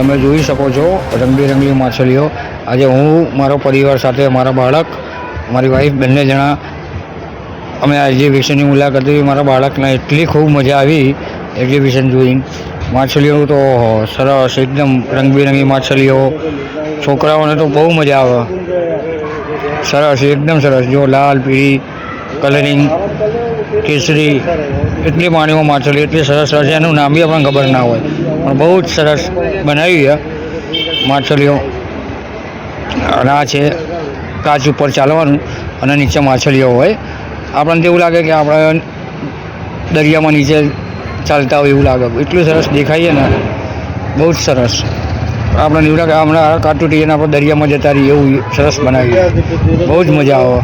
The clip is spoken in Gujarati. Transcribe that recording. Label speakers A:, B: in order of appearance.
A: તમે જોઈ શકો છો રંગબેરંગી માછલીઓ. આજે હું મારો પરિવાર સાથે, મારા બાળક, મારી વાઈફ બંને જણા અમે આ એક્ઝિબિશનની મુલાકાત લીધી. મારા બાળકને એટલી ખૂબ મજા આવી એક્ઝિબિશન જોઈને. માછલીઓ તો સરસ, એકદમ રંગબેરંગી માછલીઓ. છોકરાઓને તો બહુ મજા આવે. સરસ, એકદમ સરસ. જો લાલ, પીળી, કલરિંગ, કેસરી, એટલી પાણીમાં માછલી એટલી સરસ સરસ છે. એનું નામ બી આપણને ખબર ના હોય, પણ બહુ જ સરસ બનાવી છે માછલીઓ. અને આ છે કાચ ઉપર ચાલવાનું અને નીચે માછલીઓ હોય. આપણને તો એવું લાગે કે આપણે દરિયામાં નીચે ચાલતા હોય એવું લાગે. એટલું સરસ દેખાઈએ ને, બહુ જ સરસ. આપણને એવું લાગે હમણાં કાચું ટીને આપણે દરિયામાં જતા રહીએ એવું સરસ બનાવીએ. બહુ જ મજા આવે.